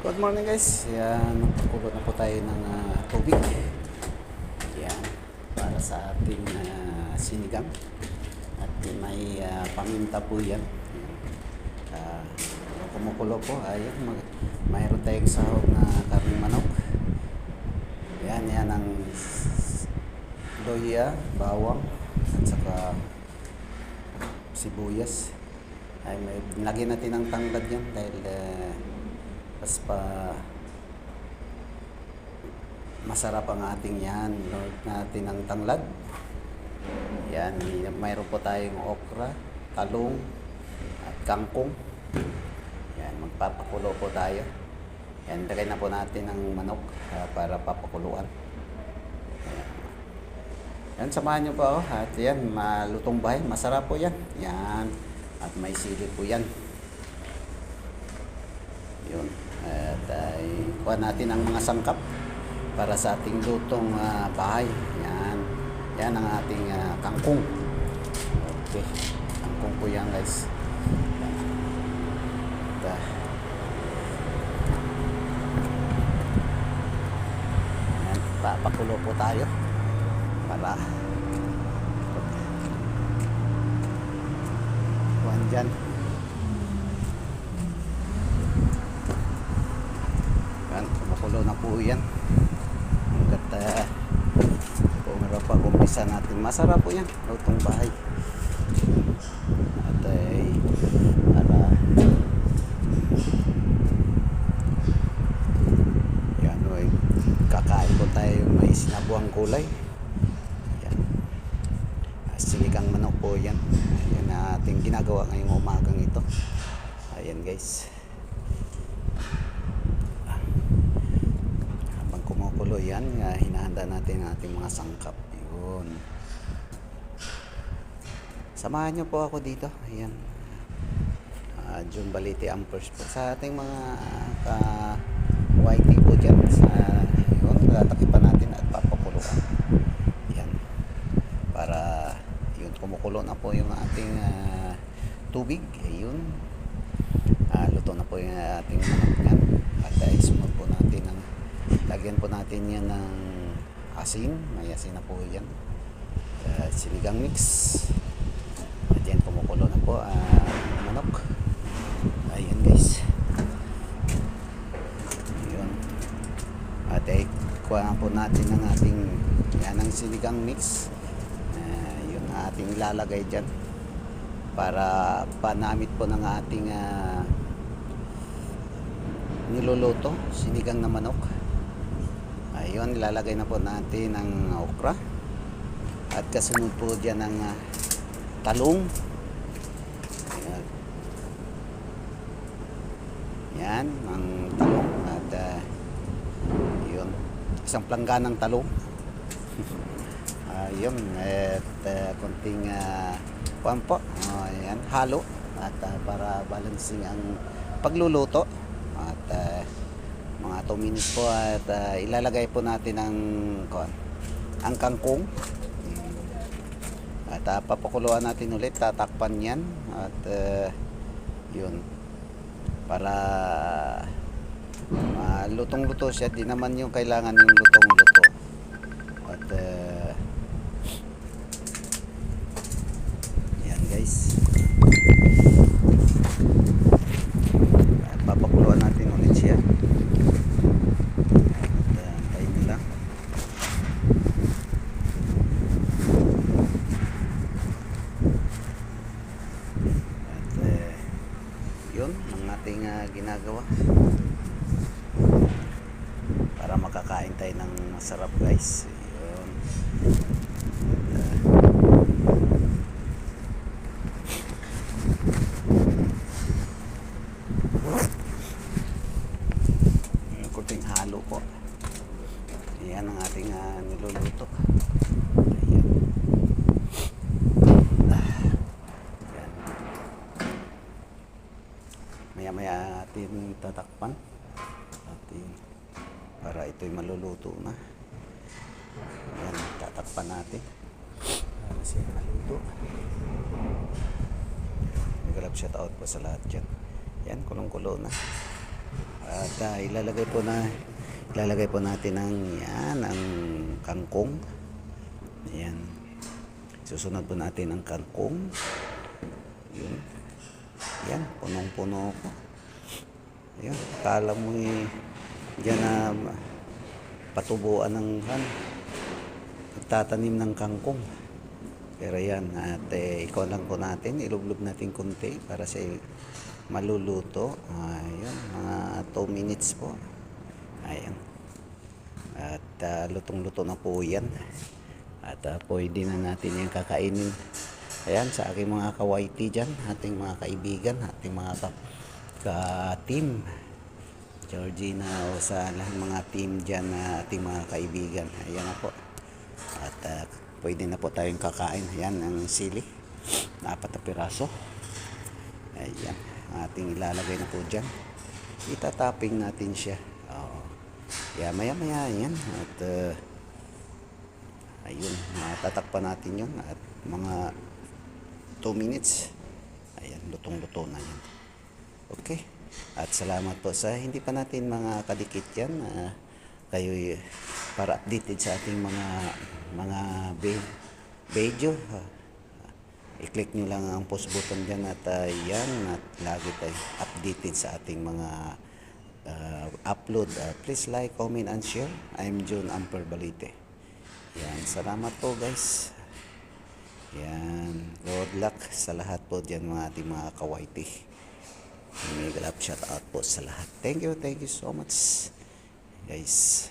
Good morning guys. Yan, magpakulo na po tayo ng tubig. Yan, para sa ating sinigang. At may paminta po yan. Kumukulo po. Ayan, mayroon tayong sahog na karning manok. Yan ang loya, bawang, at saka sibuyas. Ay, lagyan natin ang tanglad yan dahil mas masarap ang ating yan. Load natin ang tanglad. Yan, mayroon po tayong okra, talong, at kangkong. Yan, magpapakulo po tayo. Yan, lagay na po natin ang manok para papakuluan. Yan, samahan nyo po ako. At yan, malutong bahay. Masarap po yan. Yan. At may sili po yan. Yun. At kuha natin ang mga sangkap para sa ating lutong bahay. Yan. Yan ang ating kangkong. Okay. Kangkong po yan guys. At, yan. Papakulo po tayo. Para kuhan dyan. Yan, kumukulo na po yan. Hanggat kung meron pa umpisa natin. Masarap po yan, lutong bahay. At para yan, kakain po tayo yung may sinabuang gulay. Sinigang manok po yan. Yan na ating ginagawa ngayong umagang ito. Ayan guys. Habang kumukulo yan, hinahanda natin ang ating mga sangkap. Yun. Samahan nyo po ako dito. Ayan. June Balite Ampers po. Sa ating mga ka-whitey po dyan. Yun, tatakipan natin at papakuluan. Yan. Para kumukulo na po yung ating tubig. Ayun. Luto na po yung ating manok yan. At isunod po natin lagyan po natin yan ng asin. May asin na po yan. Sinigang mix. At yan, kumukulo na po manok. Ayan guys. Ayun. At kuha na po natin ang ating yan ang sinigang mix. Ating ilalagay dyan para panamit po ng ating niluluto, sinigang na manok. Ayun, ilalagay na po natin ang okra at kasunod po dyan ang talong. Ayan. Yan ang talong at yun, isang plangganang talong. Yun, at konting kuwan po, ayan, halo at para balancing ang pagluluto at mga 2 minutes po at ilalagay po natin ang kangkong at papakuluan natin ulit, tatakpan yan at yun para lutong-luto siya, di naman yung kailangan yung lutong-luto at guys, papakuluan natin ulit siya at antayin nyo lang at yun ang ating ginagawa para makakain tayo ng masarap guys. Yun. Kunting halo po. Ayan ang ating niluluto. Ayan. Ayan. Maya-maya natin tatakpan. Para ito'y maluluto na. Ayan, tatakpan natin. Para siya maluto. Shout out po sa lahat dyan. Yan, kulong-kulo na. At ilalagay po natin ang kangkong. Ayan. Susunod po natin ang kangkong. Yun. Yan, punong-puno ko. Ayan, akala mo dyan na patubuan ng nagtatanim ng kangkong. Pero yan, at ikaw lang po natin, ilublob natin konti para sa maluluto. Ayan, mga 2 minutes po. Ayan. At lutong-luto na po yan. At pwede na natin yung kakainin. Ayan, sa aking mga kawaiti dyan, ating mga kaibigan, ating mga ka-team. Georgina o sa lahat mga team dyan na ating mga kaibigan. Ayan na po. At pwede na po tayong kakain. Ayan ang sili. 4 na piraso. Ayan. Ating ilalagay na po dyan. Itatapping natin siya. Kaya maya-maya yan. At ayun, tatakpan natin yun. At mga 2 minutes. Ayan, lutong-luto na yan. Okay. At salamat po sa hindi pa natin mga kadikit yan. Kayo para updated sa ating mga video. I-click nyo lang ang post button dyan at yan. At lagi tayo updated sa ating mga upload. Please like, comment, and share. I'm John Amper Balite. Yan, salamat po guys. Yan, good luck sa lahat po dyan mga ating mga kawaiti. Mega love shout out po sa lahat. Thank you so much guys.